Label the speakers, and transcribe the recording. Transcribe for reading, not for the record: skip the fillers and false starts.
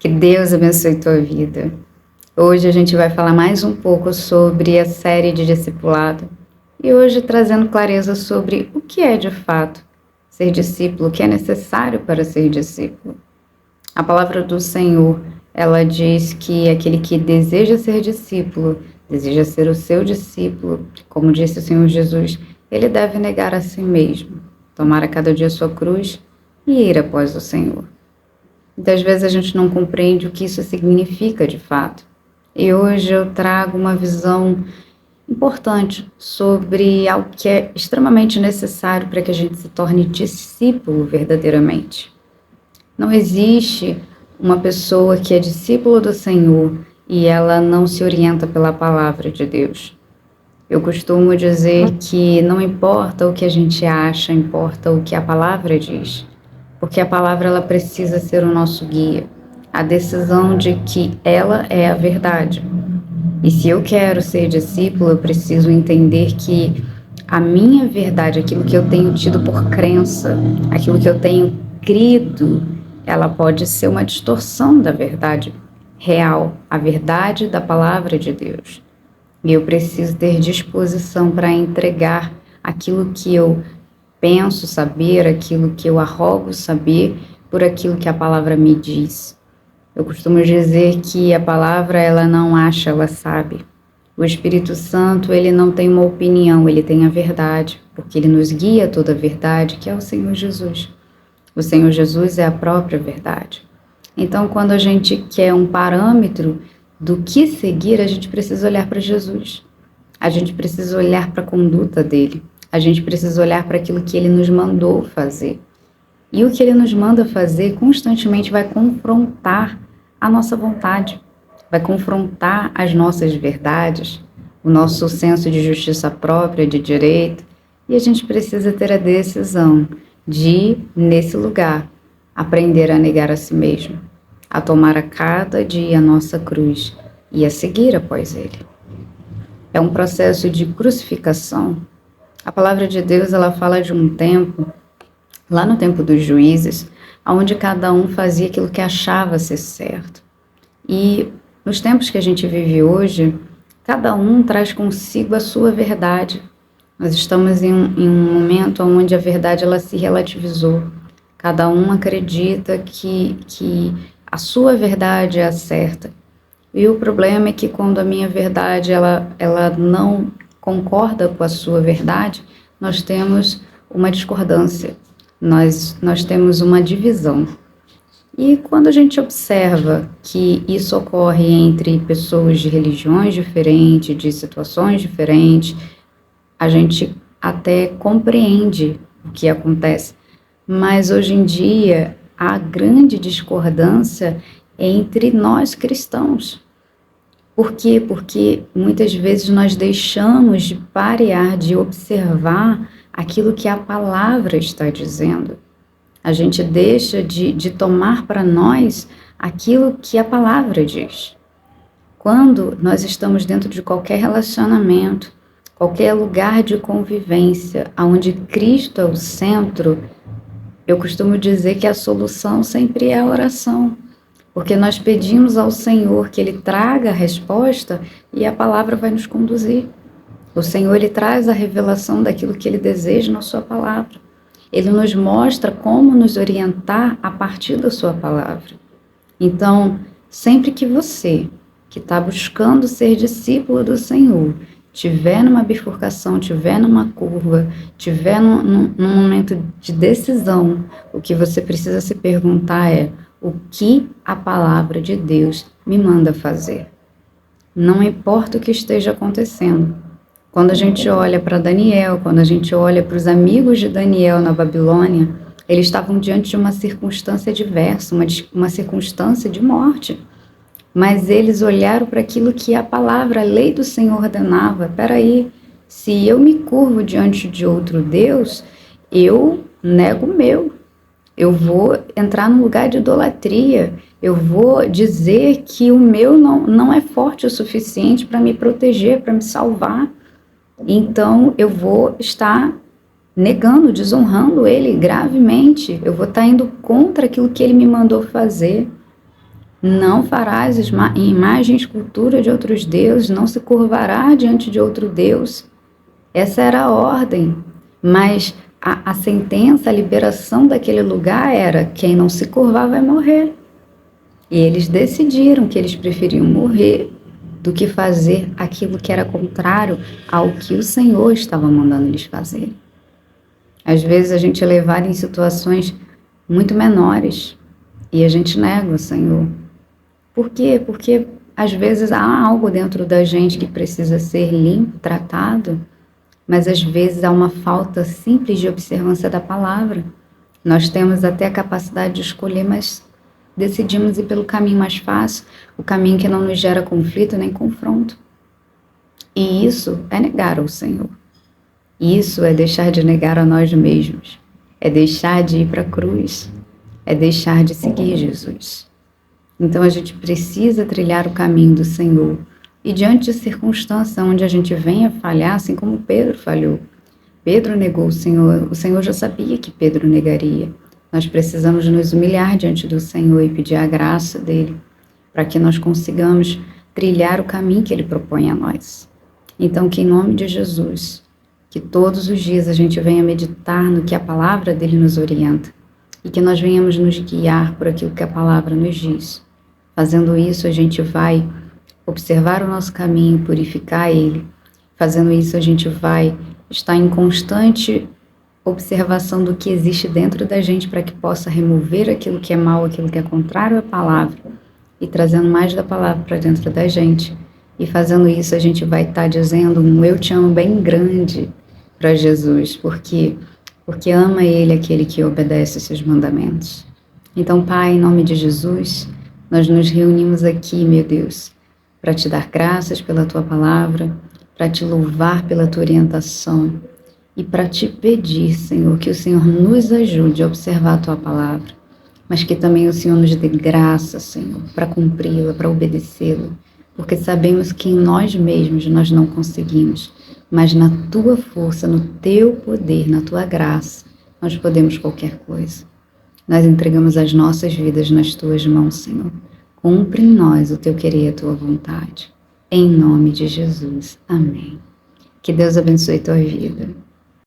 Speaker 1: Que Deus abençoe tua vida. Hoje a gente vai falar mais um pouco sobre a série de discipulado e hoje trazendo clareza sobre o que é de fato ser discípulo, o que é necessário para ser discípulo. A palavra do Senhor, ela diz que aquele que deseja ser discípulo, deseja ser o seu discípulo, como disse o Senhor Jesus, ele deve negar a si mesmo, tomar a cada dia a sua cruz e ir após o Senhor. Muitas vezes a gente não compreende o que isso significa de fato. E hoje eu trago uma visão importante sobre algo que é extremamente necessário para que a gente se torne discípulo verdadeiramente. Não existe uma pessoa que é discípulo do Senhor e ela não se orienta pela palavra de Deus. Eu costumo dizer que não importa o que a gente acha, importa o que a palavra diz. Porque a palavra ela precisa ser o nosso guia. A decisão de que ela é a verdade. E se eu quero ser discípulo, eu preciso entender que a minha verdade, aquilo que eu tenho tido por crença, aquilo que eu tenho crido, ela pode ser uma distorção da verdade real, a verdade da palavra de Deus. E eu preciso ter disposição para entregar aquilo que eu penso saber, aquilo que eu arrogo saber, por aquilo que a palavra me diz. Eu costumo dizer que a palavra, ela não acha, ela sabe. O Espírito Santo, ele não tem uma opinião, ele tem a verdade, porque ele nos guia a toda a verdade, que é o Senhor Jesus. O Senhor Jesus é a própria verdade. Então, quando a gente quer um parâmetro do que seguir, a gente precisa olhar para Jesus. A gente precisa olhar para a conduta dele. A gente precisa olhar para aquilo que ele nos mandou fazer. E o que ele nos manda fazer constantemente vai confrontar a nossa vontade, vai confrontar as nossas verdades, o nosso senso de justiça própria, de direito. E a gente precisa ter a decisão de, nesse lugar, aprender a negar a si mesmo, a tomar a cada dia a nossa cruz e a seguir após ele. É um processo de crucificação. A palavra de Deus, ela fala de um tempo, lá no tempo dos juízes, onde cada um fazia aquilo que achava ser certo. E nos tempos que a gente vive hoje, cada um traz consigo a sua verdade. Nós estamos em um momento onde a verdade ela se relativizou. Cada um acredita que a sua verdade é a certa. E o problema é que quando a minha verdade ela não concorda com a sua verdade, nós temos uma discordância, nós temos uma divisão. E quando a gente observa que isso ocorre entre pessoas de religiões diferentes, de situações diferentes, a gente até compreende o que acontece. Mas hoje em dia, há grande discordância entre nós cristãos. Por quê? Porque muitas vezes nós deixamos de parear, de observar aquilo que a palavra está dizendo. A gente deixa de tomar para nós aquilo que a palavra diz. Quando nós estamos dentro de qualquer relacionamento, qualquer lugar de convivência, onde Cristo é o centro, eu costumo dizer que a solução sempre é a oração. Porque nós pedimos ao Senhor que Ele traga a resposta e a palavra vai nos conduzir. O Senhor, Ele traz a revelação daquilo que Ele deseja na sua palavra. Ele nos mostra como nos orientar a partir da sua palavra. Então, sempre que você, que está buscando ser discípulo do Senhor, tiver numa bifurcação, tiver numa curva, tiver num momento de decisão, o que você precisa se perguntar é: o que a palavra de Deus me manda fazer? Não importa o que esteja acontecendo. Quando a gente olha para Daniel, quando a gente olha para os amigos de Daniel na Babilônia, eles estavam diante de uma circunstância diversa, uma circunstância de morte. Mas eles olharam para aquilo que a palavra, a lei do Senhor ordenava. Peraí, se eu me curvo diante de outro Deus, eu nego o meu. Eu vou entrar num lugar de idolatria. Eu vou dizer que o meu não é forte o suficiente para me proteger, para me salvar. Então, eu vou estar negando, desonrando ele gravemente. Eu vou estar indo contra aquilo que ele me mandou fazer. Não farás imagem e escultura de outros deuses, não se curvará diante de outro Deus. Essa era a ordem, mas a sentença, a liberação daquele lugar era: quem não se curvar vai morrer. E eles decidiram que eles preferiam morrer do que fazer aquilo que era contrário ao que o Senhor estava mandando eles fazerem. Às vezes a gente é levado em situações muito menores e a gente nega o Senhor. Por quê? Porque às vezes há algo dentro da gente que precisa ser limpo, tratado, mas às vezes há uma falta simples de observância da palavra. Nós temos até a capacidade de escolher, mas decidimos ir pelo caminho mais fácil, o caminho que não nos gera conflito nem confronto. E isso é negar ao Senhor. Isso é deixar de negar a nós mesmos. É deixar de ir para a cruz. É deixar de seguir Jesus. Então a gente precisa trilhar o caminho do Senhor. E diante de circunstância onde a gente venha falhar, assim como Pedro falhou. Pedro negou o Senhor já sabia que Pedro negaria. Nós precisamos nos humilhar diante do Senhor e pedir a graça dele, para que nós consigamos trilhar o caminho que ele propõe a nós. Então, que em nome de Jesus, que todos os dias a gente venha meditar no que a palavra dele nos orienta, e que nós venhamos nos guiar por aquilo que a palavra nos diz. Fazendo isso, a gente vai observar o nosso caminho, purificar ele. Fazendo isso, a gente vai estar em constante observação do que existe dentro da gente para que possa remover aquilo que é mal, aquilo que é contrário à palavra e trazendo mais da palavra para dentro da gente. E fazendo isso, a gente vai estar dizendo um eu te amo bem grande para Jesus, porque ama ele aquele que obedece os seus mandamentos. Então, Pai, em nome de Jesus, nós nos reunimos aqui, meu Deus, para te dar graças pela tua palavra, para te louvar pela tua orientação e para te pedir, Senhor, que o Senhor nos ajude a observar a tua palavra, mas que também o Senhor nos dê graça, Senhor, para cumpri-la, para obedecê-la, porque sabemos que em nós mesmos nós não conseguimos, mas na tua força, no teu poder, na tua graça, nós podemos qualquer coisa. Nós entregamos as nossas vidas nas tuas mãos, Senhor. Cumpre em nós o teu querer e a tua vontade. Em nome de Jesus. Amém. Que Deus abençoe tua vida.